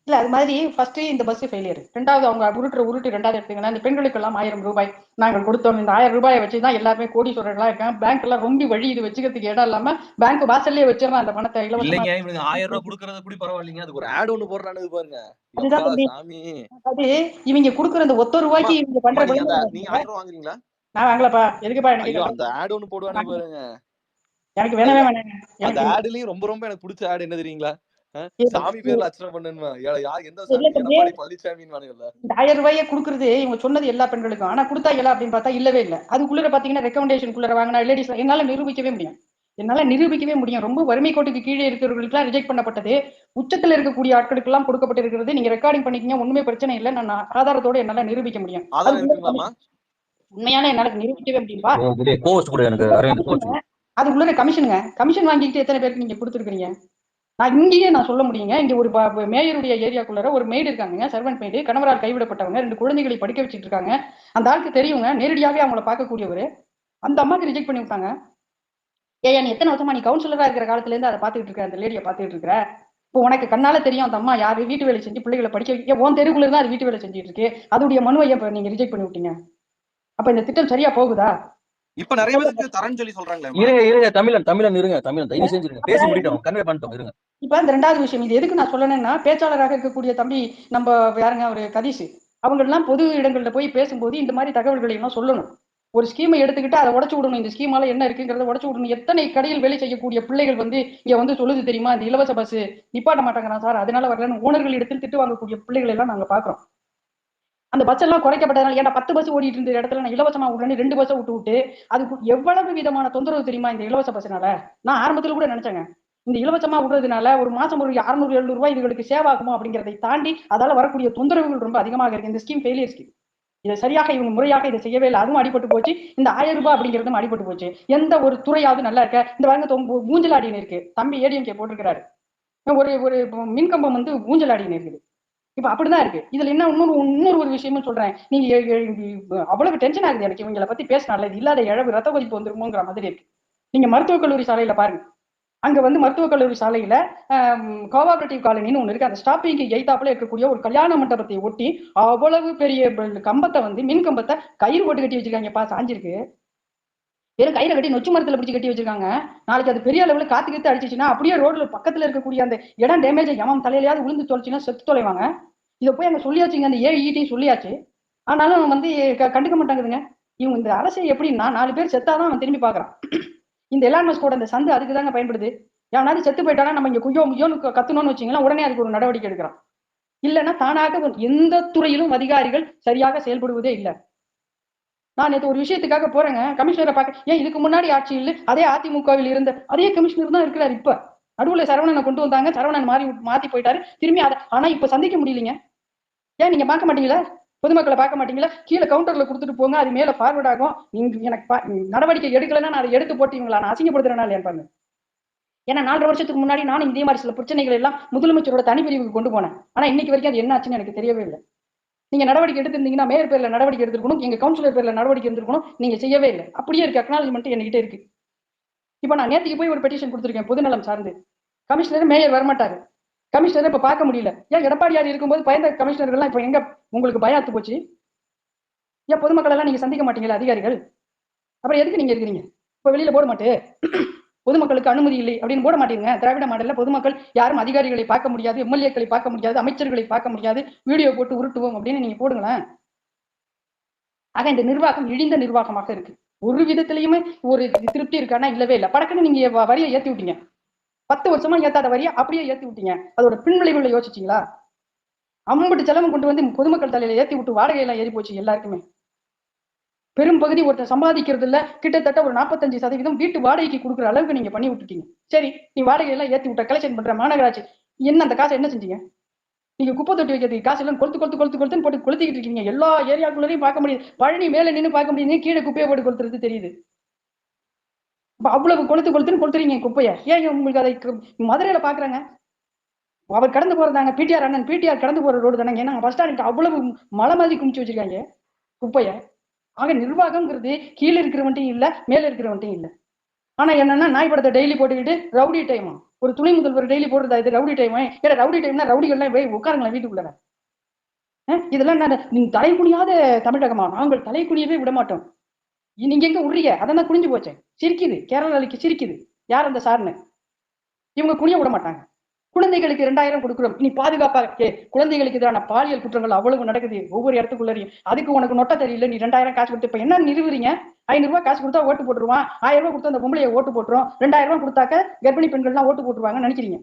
இல்ல அது மாதிரி ஃபர்ஸ்ட் இந்த பஸ் ஃபெயிலியர், ரெண்டாவது அவங்க உருட்டு ரெண்டாவது எடுத்தீங்கன்னா இந்த பெண்களுக்கெல்லாம் 1000 ரூபாய் நாங்கள் கொடுத்தோம். இந்த 1000 ரூபாயை வச்சுதான் எல்லாருமே கோடீஸ்வரர்களா இருக்காங்க. பேங்க் எல்லாம் ரொம்ப வழி இது வச்சுக்கிறதுக்கு இடம் இல்லாம பேங்க் வாசல்லே வச்சிடறான் அந்த பணத்தை இலவசமா. இல்லைங்க இவனுங்க 1000 ரூபாய் கொடுக்கறது கூட பரவாயில்லைங்க, அதுக்கு ஒரு ஆட் ஒண்ணு போடுறானு பாருங்க. அதுதான் எப்பா தம்பி. சாமி. அது இவங்க கொடுக்குற அந்த ஒத்த ரூபாய்க்கு இவங்க பண்ற நீங்க அந்த நீங்க விளம்பரம். 1000 ரூபாய் வாங்குறீங்களா? நான் வாங்கலப்பா. எதுக்குப்பா எனக்கு ஐயோ அந்த ஆட் ஒண்ணு போடுவானுங்க பாருங்க. எனக்கு வேணவே வேணாங்க. அந்த எனக்கு ஆட்லயும் ரொம்ப ரொம்ப எனக்கு பிடிச்ச ஆட் என்ன தெரியுங்களா? சாமி பேர்ல அர்ச்சனை பண்ணணுமா? யார் எந்த இல்ல சாமி? தம்பி, எடப்பாடி பழனிசாமின்னு வானுங்கல்ல. இந்த 1000 ரூபாயை கொடுக்குறது இவங்க சொன்னது எல்லா பெண்களுக்கும். ஆனா கொடுத்தாங்களா அப்படின்னு பார்த்தா இல்லவே இல்லை. அதுக்குள்ள பாத்தீங்கன்னா ரெக்கமெண்டேஷன் வாங்கினா லேடிஸ் என்னால நிரூபிக்கவே முடியும். ரொம்ப வறுமை கோட்டுக்கு கீழே இருக்கிறவர்களுக்கு ரிஜெக்ட் பண்ணப்பட்டது. உச்சத்துல இருக்கக்கூடிய ஆட்களுக்கு எல்லாம் கொடுக்கப்பட்டிருக்கிறது. நீங்க ரெக்கார்டிங் பண்ணிக்கங்க, ஒண்ணுமே பிரச்சனை இல்லை. நான் ஆதாரத்தோட என்னால நிரூபிக்க முடியும். ஆதாரம் இருக்குங்களாமா? உண்மையான என்னால நிரூபிக்கவே முடியும்பா. கோச் அதுக்குள்ள கமிஷனுங்க. கமிஷன் வாங்கிட்டு எத்தனை பேருக்கு நீங்க கொடுத்துருக்கீங்க? நான் இங்கேயே நான் சொல்ல முடியுங்க. இங்க ஒரு மேயருடைய ஏரியாக்குள்ள ஒரு மெய்டு இருக்காங்க, சர்வன்ட் மெய்டு. கணவரால் கைவிடப்பட்டவங்க, 2 குழந்தைகளை படிக்க வச்சுட்டு இருக்காங்க. அந்த ஆளுக்கு தெரியுங்க, நேரடியாவே அவங்கள பார்க்கக்கூடியவர். அந்த அம்மாக்கு ரிஜெக்ட் பண்ணி விட்டாங்க. ஏயா நீ எத்தனை வருஷமா நீ கவுன்சிலரா இருக்கிற காலத்துல இருந்து அதை பார்த்துட்டு இருக்க, அந்த லேடியை பார்த்துட்டு இருக்கிற. இப்போ உனக்கு கண்ணால தெரியும் அந்த அம்மா யாரு, வீட்டு வேலை செஞ்சு பிள்ளைகளை படிக்க வைக்க உன் தெருக்குள்ள தான் அது வீட்டு வேலை செஞ்சுட்டு இருக்கு. அதோடைய மனுவை நீங்க ரிஜெக்ட் பண்ணி விட்டீங்க. அப்ப இந்த திட்டம் சரியா போகுதா? இப்ப நிறைய பேருக்கு தரேன்னு சொல்லி சொல்றாங்களே. இருங்க தமிழன் இருங்க, தமிழன் தயவு செஞ்சு பேசி முடிட்டோம், கன்வே பண்ணிட்டோம் இருங்க. இப்ப இந்த ரெண்டாவது விஷயம், இது எதுக்கு நான் சொல்லணும்னா, பேச்சாளராக இருக்கக்கூடிய தம்பி நம்ம யாருங்க ஒரு கதீஷ், அவங்க எல்லாம் பொது இடங்கள்ல போய் பேசும்போது இந்த மாதிரி தகவல்களை எல்லாம் சொல்லணும். ஒரு ஸ்கீமை எடுத்துக்கிட்டு அதை உடச்சு விடணும். இந்த ஸ்கீமால என்ன இருக்குங்கிறத உடச்சு விடணும். எத்தனை கடையில் வேலை செய்யக்கூடிய பிள்ளைகள் இங்க சொல்லுது தெரியுமா, இந்த இலவச பஸ் நிப்பாட்ட மாட்டாங்கிறான் சார், அதனால வரலன்னு ஓனர்கள் இடத்தில் திட்டு வாங்கக்கூடிய பிள்ளைகள் எல்லாம் நாங்க பாக்குறோம். அந்த பஸ் எல்லாம் குறைக்கப்பட்டதுனால, ஏன்னா 10 பஸ் ஓடிட்டு இருந்த இடத்துல நான் இலவசமா விடுறேன்னு 2 பஸ்ஸை விட்டு அதுக்கு எவ்வளவு விதமான தொந்தரவு தெரியுமா இந்த இலவச பஸ்னால. நான் ஆரம்பத்தில் கூட நினைச்சேங்க, இந்த இலவசமா விடுறதுனால ஒரு மாசம் ஒரு 600-700 ரூபாய் இதுகளுக்கு சேவ் ஆகுமோ அப்படிங்கிறதை தாண்டி அதால வரக்கூடிய தொந்தரவுகள் ரொம்ப அதிகமாக இருக்கு. இந்த ஸ்கீம் ஃபெயிலியர் ஸ்கீம். இதை சரியாக இவங்க முறையாக இதை செய்யவே இல்லை. அதுவும் அடிபட்டு போச்சு. இந்த 1000 ரூபாய் அப்படிங்கிறதும் அடிபட்டு போச்சு. எந்த ஒரு துறையாவது நல்லா இருக்க? இந்த வாங்க ஊஞ்சலாடின்னு இருக்கு, தம்பி ஏடிஎம்கே போட்டிருக்கிறாரு. ஒரு ஒரு மின்கம்பம் ஊஞ்சலாடின்னு இருக்குது. இப்ப அப்படிதான் இருக்கு. இதுல என்ன இன்னொரு ஒரு விஷயமும் சொல்றேன். நீங்க அவ்வளவு டென்ஷன் ஆகுது எனக்கு இவங்களை பத்தி பேசினால. இது இல்லாத இழவு ரத்த கொதிப்பு வந்துருமோங்கிற மாதிரி இருக்கு. நீங்க மருத்துவக் கல்லூரி சாலையில பாருங்க. அங்க மருத்துவக் கல்லூரி சாலையில கோஆபரேட்டிவ் காலனின்னு ஒண்ணு இருக்கு. அந்த ஸ்டாப்பிங்க்கு எய்தாப்புல இருக்கக்கூடிய ஒரு கல்யாண மண்டபத்தை ஒட்டி அவ்வளவு பெரிய கம்பத்தை மின் கம்பத்தை கயிறு போட்டு கட்டி வச்சிருக்காங்கப்பா, சாஞ்சிருக்கு. வெறும் கயிறை கட்டி நொச்சு மரத்துல பிடிச்சி கட்டி வச்சிருக்காங்க. நாளைக்கு அது பெரிய அளவுல காத்து அடிச்சுச்சுன்னா அப்படியே ரோட்ல பக்கத்துல இருக்கக்கூடிய அந்த இடம் டேமேஜ் எவன் தலையிலையாவது விழுந்து தொலைச்சுன்னா செத்து தொலைவாங்க. இதை போய் அங்க சொல்லியாச்சுங்க, அந்த ஏஇடி சொல்லியாச்சு. ஆனாலும் கண்டுக்க மாட்டாங்குதுங்க. இவங்க இந்த அரசை எப்படின்னா 4 பேர் செத்தாதான் அவன் திரும்பி பாக்குறான். இந்த எலான் மஸ்கோட இந்த சந்து அதுக்கு தாங்க பயன்படுது. எவனாவது செத்து போயிட்டானா நம்ம இங்க குய்யோ முய்யோன்னு கத்தணும்னு வச்சீங்கன்னா உடனே அதுக்கு ஒரு நடவடிக்கை எடுக்கிறான். இல்லைன்னா தானாக எந்த துறையிலும் அதிகாரிகள் சரியாக செயல்படுவதே இல்லை. நான் நேற்று ஒரு விஷயத்துக்காக போறேங்க, கமிஷனரை பார்க்க. ஏன் இதுக்கு முன்னாடி ஆட்சியில் அதே அதிமுகவில் இருந்த அதே கமிஷனர் தான் இருக்கிறார். இப்ப நடுவுல சரவணனை கொண்டு வந்தாங்க, சரவணன் மாத்தி போயிட்டாரு திரும்பி. ஆனா இப்ப சந்திக்க முடியலங்க. ஏன் நீங்க பார்க்க மாட்டீங்களா? பொதுமக்களை பார்க்க மாட்டீங்களா? கீழே கவுண்டர்ல கொடுத்துட்டு போங்க, அது மேல ஃபார்வர்ட் ஆகும். நீங்க எனக்கு நடவடிக்கை எடுக்கலன்னா நான் அதை எடுத்து போட்டு இவங்களா நான் அசிங்கப்படுத்துறேன்னா ஏன்? ஏன்னா 4.5 வருஷத்துக்கு முன்னாடி நானும் இதே மாதிரி சில பிரச்சனைகள் எல்லாம் முதலமைச்சரோட தனிப்பிரிவுக்கு கொண்டு போனேன். ஆனா இன்னைக்கு வரைக்கும் அது என்ன ஆச்சுன்னு எனக்கு தெரியவே இல்லை. நீங்க நடவடிக்கை எடுத்திருந்தீங்கன்னா மேயர் பேர்ல நடவடிக்கை எடுத்துக்கணும், எங்க கவுன்சிலர் பேர்ல நடவடிக்கை எடுத்துக்கணும். நீங்க செய்யவே இல்லை. அப்படியே இருக்கு, அக்னாலஜ்மெண்ட் என்கிட்ட இருக்கு. இப்ப நான் நேற்றுக்கு போய் ஒரு பெட்டிஷன் கொடுத்திருக்கேன் பொதுநலம் சார்ந்து. Commissioner mayor வரமாட்டாரு. கமிஷனர் இப்ப பார்க்க முடியல. ஏன் எடப்பாடியார் இருக்கும்போது பயந்த கமிஷனர்கள் இப்ப எங்க உங்களுக்கு பயாத்து போச்சு? ஏன் பொதுமக்கள் எல்லாம் நீங்க சந்திக்க மாட்டீங்களா அதிகாரிகள்? அப்புறம் எதுக்கு நீங்க இருக்கிறீங்க? இப்ப வெளியில போட மாட்டே பொதுமக்களுக்கு அனுமதி இல்லை அப்படின்னு போட மாட்டீங்க. திராவிட மாடல்ல பொதுமக்கள் யாரும் அதிகாரிகளை பார்க்க முடியாது, எம்எல்ஏக்களை பார்க்க முடியாது, அமைச்சர்களை பார்க்க முடியாது, வீடியோ போட்டு உருட்டுவோம் அப்படின்னு நீங்க போடுங்களேன். ஆக இந்த நிர்வாகம் இழிந்த நிர்வாகமாக இருக்கு. ஒரு விதத்திலையுமே ஒரு திருப்தி இருக்கானா? இல்லவே இல்லை. படக்குன்னு நீங்க வரியை ஏத்தி விட்டீங்க. 10 வருஷமா ஏத்தாத வரியை அப்படியே ஏத்தி விட்டீங்க. அதோட பின்விளைவுகளை யோசிச்சீங்களா? அம்பட்டு செலவு கொண்டு வந்து பொதுமக்கள் தலையில ஏத்தி விட்டு வாடகை எல்லாம் ஏறி போச்சு எல்லாருக்குமே. பெரும் பகுதி ஒருத்தர் சம்பாதிக்கிறது இல்ல, கிட்டத்தட்ட ஒரு 45% வீட்டு வாடகைக்கு கொடுக்குற அளவுக்கு நீங்க பண்ணி விட்டுட்டீங்க. சரி, நீ வாடகை எல்லாம் ஏத்தி விட்ட, கலெக்ஷன் பண்ற மாநகராட்சி என்ன அந்த காசை என்ன செஞ்சீங்க? நீங்க குப்பை தொட்டி வைக்கிறதுக்கு காசு எல்லாம் கொளுத்துன்னு போட்டு கொளுத்திக்கிட்டு இருக்கீங்க. எல்லா ஏரியாக்குள்ளரையும் பார்க்க முடியுது. பழனி மேல நின்று பார்க்க முடியுது, கீழே குப்பையை போட்டு கொளுத்துறது தெரியுது. அவ்வளவு கொளுத்துன்னு கொளுத்துறீங்க குப்பையை. ஏன் உங்களுக்கு அதை மதுரையில பாக்குறாங்க? அவர் கடந்து போறதாங்க பிடிஆர் அண்ணன், பிடிஆர் கடந்து போற ரோடு தானே. ஏன்னா பஸ் ஸ்டாண்ட் அவ்வளவு மலை மாதிரி குமிச்சு வச்சிருக்காங்க குப்பைய. ஆக நிர்வாகம்ங்கிறது கீழே இருக்கிறவன்ட்டையும் இல்ல, மேல இருக்கிறவன்ட்டையும் இல்ல. ஆனா என்னன்னா நாய் படத்தை டெய்லி போட்டுக்கிட்டு ரவுடி டைமா ஒரு துணை முதல்வர் டெய்லி போடுறதா இது ரவுடி டைம்? ஏன்னா ரவுடி டைம்னா ரவுடிகள்லாம் போய் உட்காருங்களா வீட்டுக்குள்ள. இதெல்லாம் நீங்க தலை குனியாத தமிழகமா? நாங்கள் தலை குனியவே விட மாட்டோம். நீங்க எங்க உரிய அதான் குனிஞ்சு போச்சேன். சிரிக்குது கேரளாக்கு, சிரிக்குது. யார் அந்த சார்னு? இவங்க குனிய விட மாட்டாங்க. குழந்தைகளுக்கு 2000 கொடுக்கிறோம், இனி பாதுகாப்பாக. குழந்தைகளுக்கு எதிரான பாலியல் குற்றங்கள் அவ்வளவு நடக்குது ஒவ்வொரு இடத்துக்குள்ளரையும். அதுக்கு உனக்கு நொட்ட தெரியல, நீ 2000 காசு கொடுத்து இப்ப என்ன நிறுவுறீங்க? 500 ரூபாய் காசு கொடுத்தா ஓட்டு போட்டுருவான், 1000 ரூபாய் கொடுத்தா அந்த பொம்பளைய ஓட்டு போட்டுரும், 2000 ரூபாய் கொடுத்தாக்க கர்ப்பிணி பெண்கள்லாம் ஓட்டு போட்டுருவாங்கன்னு நினைக்கிறீங்க?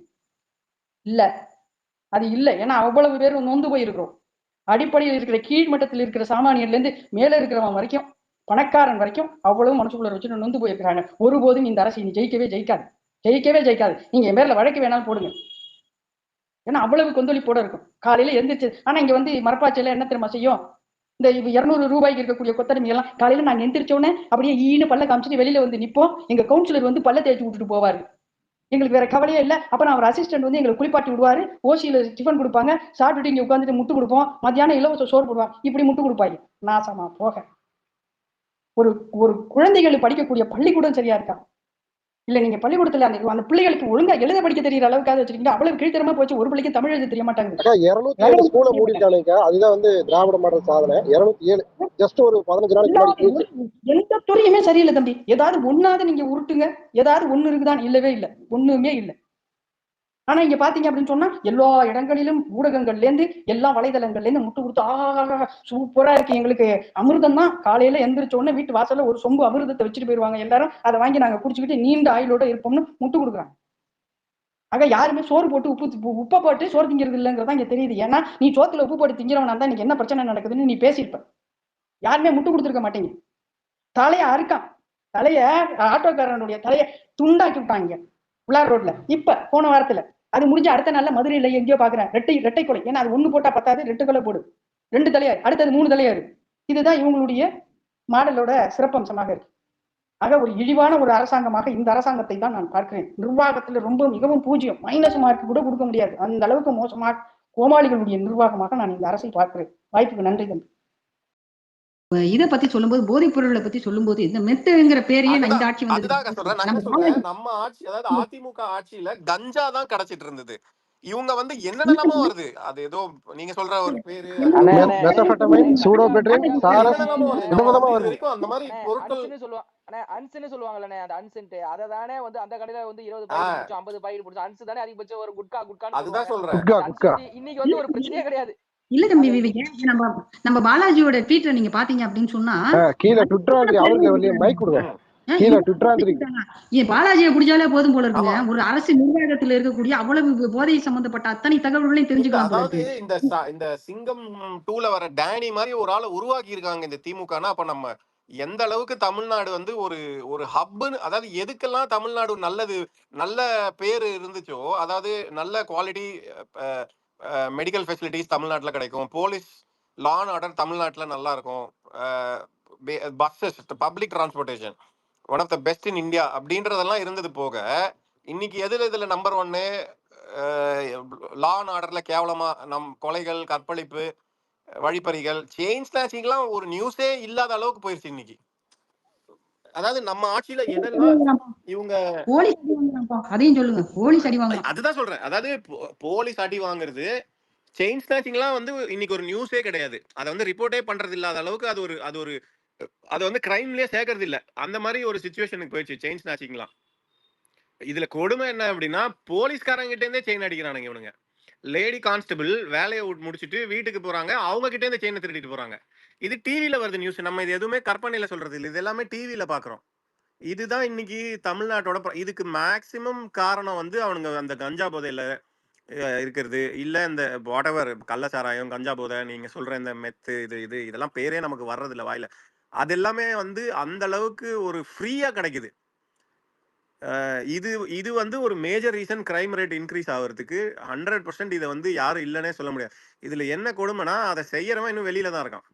இல்ல, அது இல்ல. ஏன்னா அவ்வளவு பேர் நொந்து போயிருக்கிறோம். அடிப்படையில் இருக்கிற கீழ்மட்டத்தில் இருக்கிற சாமானியர்ல இருந்து மேல இருக்கிறவன் வரைக்கும், பணக்காரன் வரைக்கும் அவ்வளவு மனசுக்குள்ள வச்சு நொந்து போயிருக்கிறாங்க. ஒருபோதும் இந்த அரசு நீ ஜெயிக்கவே ஜெயிக்காது, ஜெயிக்கவே ஜெயிக்காது. நீங்க என் பேர்ல வழக்கு வேணாலும் போடுங்க. ஏன்னா அவ்வளவு கொந்தளிப்போட இருக்கும். காலையில எந்திரிச்சு, ஆனா இங்க மரப்பாச்சையில என்ன தெரியுமா செய்யும்? இந்த 200 ரூபாய்க்கு இருக்கக்கூடிய கொத்தடிமை எல்லாம் காலையில நாங்க எந்திரிச்சோன்னே அப்படியே ஈனு பல்ல காமிச்சிட்டு வெளியில நிப்போம். எங்க கவுன்சிலர் பல்ல தேய்ச்சி விட்டுட்டு போவாரு. எங்களுக்கு வேற கவலையே இல்லை. அப்புறம் அவர் அசிஸ்டன்ட் எங்களுக்கு குளிப்பாட்டி விடுவாரு, ஓசியில டிஃபன் கொடுப்பாங்க, சாப்பிட்டுட்டு இங்க உட்காந்துட்டு முட்டு கொடுப்போம், மத்தியானம் இலவச சோறு போடுவாங்க. இப்படி முட்டு கொடுப்பாங்க. நாசமா போக. ஒரு ஒரு குழந்தைகள் படிக்கக்கூடிய பள்ளிக்கூடம் சரியா இருக்கா? இல்ல நீங்க பள்ளிக்கூடத்துல அந்த பிள்ளைகளுக்கு ஒழுங்கா எழுத படிக்க தெரியற அளவுக்காக வச்சிருக்கீங்க. அவ்வளவு கீழ்த்தரமா போச்சு, ஒரு பிள்ளைக்கு தமிழ் எழுத தெரிய மாட்டாங்க. 207 ஸ்கூலை மூடிட்டானுங்க. அதுதான் திராவிட மாடல் சாதனை. 207 ஜஸ்ட் ஒரு 15 நாளைக்கு. எந்த துறையுமே சரியில்லை தம்பி. ஏதாவது ஒன்னாவது நீங்க உருட்டுங்க, ஏதாவது ஒண்ணு இருக்குதான்? இல்லவே இல்லை, ஒண்ணுமே இல்லை. ஆனா இங்க பாத்தீங்க அப்படின்னு சொன்னா எல்லா இடங்களிலும் ஊடகங்கள்ல இருந்து எல்லா வலைதளங்கள்ல இருந்து முட்டு கொடுத்து சூப்பரா இருக்கு, எங்களுக்கு அமிர்தம் தான். காலையில எந்திரிச்ச உடனே வீட்டு வாசல்ல ஒரு சொம்பு அமிர்தத்தை வச்சுட்டு போயிருவாங்க எல்லாரும். அதை வாங்கி நாங்க குடிச்சுக்கிட்டு நீண்ட ஆயுளோட இருப்போம்னு முட்டு கொடுக்குறாங்க. ஆக யாருமே சோறு போட்டு உப்பை போட்டு சோறு திங்கிறது இல்லைங்கிறதா இங்க தெரியுது. ஏன்னா நீ சோத்துல உப்பு போட்டு திங்கிறவனா தான் இன்னைக்கு என்ன பிரச்சனை நடக்குதுன்னு நீ பேசியிருப்ப. யாருமே முட்டு கொடுத்துருக்க மாட்டேங்க. தலைய அறுக்கான், தலைய ஆட்டோக்காரனுடைய தலைய துண்டாக்கி விட்டாங்க புலார் ரோட்ல. இப்ப போன வாரத்துல அது முடிஞ்ச அடுத்த நாள்ல மதுரையில எங்கேயோ பாக்குறேன் ரெட்டை கொலை. ஏன்னா அது ஒண்ணு போட்டா பத்தாது, 2 கொலை போடு, 2 தலையாரு, அடுத்தது 3 தலையாரு. இதுதான் இவங்களுடைய மாடலோட சிறப்பம்சமாக இருக்கு. ஆக ஒரு இழிவான ஒரு அரசாங்கமாக இந்த அரசாங்கத்தை தான் நான் பார்க்கிறேன். நிர்வாகத்துல மிகவும் பூஜ்யம், மைனஸ் மார்க் கூட கொடுக்க முடியாது, அந்த அளவுக்கு மோசமாக கோமாளிகளுடைய நிர்வாகமாக நான் இந்த அரசை பார்க்கிறேன். வாய்ப்புக்கு நன்றி தம்பி. இதை பத்தி சொல்லும்போது, போதைப் பொருளை பத்தி சொல்லும்போது, இந்த மெத்துங்கிற பேரையே இந்த ஆட்சி நம்ம ஆட்சி, அதாவது அதிமுக ஆட்சியில கஞ்சா தான் கிடைச்சிட்டு இருந்தது. இவங்க என்னென்னமோ வருது. அது ஏதோ நீங்க சொல்ற ஒரு பேரு அந்த மாதிரி பொருட்கள் சொல்லுவாங்கல்ல, அந்த அன்சென்ட் அததானே அந்த கடையில 20 பாக்கெட் 50 பாக்கெட் போட்டு அன்சு தானே அதிகபட்சம் ஒரு குட்கா. அதுதான் சொல்றேன். இன்னைக்கு ஒரு பிரச்சனையே கிடையாது. இல்ல தம்பி விவேக், நம்ம பாலாஜியோட ட்வீட்ல நீங்க பாத்தீங்க அப்படின்னு சொன்னா கீழே மைக் கொடுங்க. பாலாஜியை பிடிச்சாலே போதும் போல இருக்குங்க. ஒரு அரசு நிர்வாகத்தில் இருக்கக்கூடிய அவ்வளவு போதை சம்பந்தப்பட்ட அத்தனை தகவல்களையும் தெரிஞ்சுக்கலாம். அதாவது இந்த சிங்கம் 2ல வர டேனி மாதிரி ஒரு ஆளை உருவாக்கி இருக்காங்க இந்த திமுகனா. அப்ப நம்ம எந்த அளவுக்கு தமிழ்நாடு ஒரு ஹப்னு, அதாவது எதுக்கெல்லாம் தமிழ்நாடு நல்ல பேரு இருந்துச்சோ, அதாவது நல்ல குவாலிட்டி மெடிக்கல் ஃபெசிலிட்டிஸ் தமிழ்நாட்டில் கிடைக்கும், போலீஸ் லா அண்ட் ஆர்டர் தமிழ்நாட்டில் நல்லா இருக்கும், buses public transportation one of the best in India அப்படின்றதெல்லாம் இருந்தது போக, இன்னைக்கு இதுல நம்பர் 1 லா அண்ட் ஆர்டர்ல கேவலமா கொலைகள், கற்பழிப்பு, வழிப்பறிகள், செயின் ஸ்நாச்சிங்லாம் ஒரு நியூஸே இல்லாத அளவுக்கு போயிருச்சு இன்னைக்கு. அதாவது நம்ம ஆட்சியில இவங்க அதுதான் சொல்றேன். அதாவது போலீஸ் அடி வாங்குறது, செயின் ஸ்நாச்சிங்லாம் இன்னைக்கு ஒரு நியூஸே கிடையாது. அதை ரிப்போர்ட்டே பண்றது இல்லாத அளவுக்கு அது கிரைம்லயே சேர்க்கறது இல்ல. அந்த மாதிரி ஒரு சிச்சுவேஷனுக்கு போயிடுச்சு செயின் ஸ்நாச்சிங்லாம். இதுல கொடுமை என்ன அப்படின்னா, போலீஸ்காரங்க கிட்ட இருந்தே செயின் அடிக்கிறானுங்க இவனுங்க. லேடி கான்ஸ்டபிள் வேலையை முடிச்சுட்டு வீட்டுக்கு போறாங்க, அவங்க கிட்டே இந்த செயினை திருடிட்டு போறாங்க. இது டிவியில வருது நியூஸ். நம்ம இது எதுவுமே கற்பனையில சொல்றது இல்லை, இது எல்லாமே டிவியில பாக்குறோம். இதுதான் இன்னைக்கு தமிழ்நாட்டோட இதுக்கு மேக்சிமம் காரணம் அவனுங்க அந்த கஞ்சா போதையில இருக்கிறது, இல்ல இந்த வாட்டவர் கள்ளச்சாராயம், கஞ்சா போதை, நீங்க சொல்ற இந்த மெத்து, இதெல்லாம் பேரே நமக்கு வர்றது இல்லை வாயில. அது எல்லாமே அந்த அளவுக்கு ஒரு ஃப்ரீயா கிடைக்குது. இது ஒரு major reason crime rate increase ஆகிறதுக்கு. 100% இதை யாரும் இல்லைன்னே சொல்ல முடியாது. இதுல என்ன கொடுமைனா, அதை செய்யறவன் இன்னும் வெளியில தான் இருக்கான்.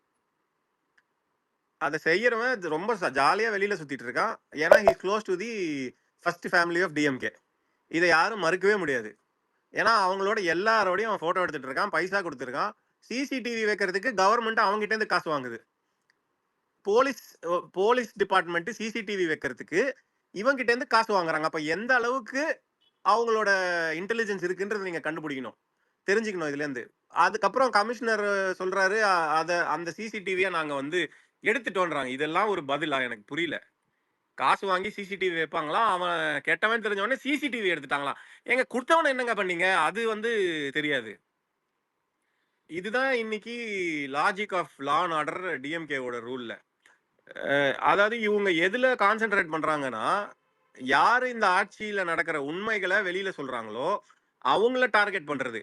அதை செய்யறவன் ரொம்ப ஜாலியா வெளியில சுத்திட்டு இருக்கான். ஏன்னா he close to the first family of DMK. இதை யாரும் மறுக்கவே முடியாது. ஏன்னா அவங்களோட எல்லாரோடையும் அவன் போட்டோ எடுத்துட்டு இருக்கான், பைசா கொடுத்துருக்கான். சிசிடிவி வைக்கிறதுக்கு கவர்மெண்ட் அவங்ககிட்ட இருந்து காசு வாங்குது. போலீஸ் டிபார்ட்மெண்ட் சிசிடிவி வைக்கிறதுக்கு இவங்க கிட்ட இருந்து காசு வாங்குறாங்க. அப்ப எந்த அளவுக்கு அவங்களோட இன்டெலிஜென்ஸ் இருக்குன்றது நீங்க கண்டுபிடிக்கணும், தெரிஞ்சுக்கணும் இதுல இருந்து. அதுக்கப்புறம் கமிஷனர் சொல்றாரு அந்த சிசிடிவியை நாங்க வந்து எடுத்துட்டோன்றாங்க. இதெல்லாம் ஒரு பதிலா? எனக்கு புரியல. காசு வாங்கி சிசிடிவி வைப்பாங்களா, அவன் கெட்டவன் தெரிஞ்சவொடனே சிசிடிவி எடுத்துட்டாங்களாம். ஏங்க குடுத்தவன என்னங்க பண்ணீங்க? அது வந்து தெரியாது. இதுதான் இன்னைக்கு logic of law and order டிஎம்கேவோட ரூல்ல. அதாவது இவங்க எதுல கான்சென்ட்ரேட் பண்றாங்கன்னா, யாரு இந்த ஆட்சியில நடக்கிற உண்மைகளை வெளியில சொல்றாங்களோ அவங்கள டார்கெட் பண்றது.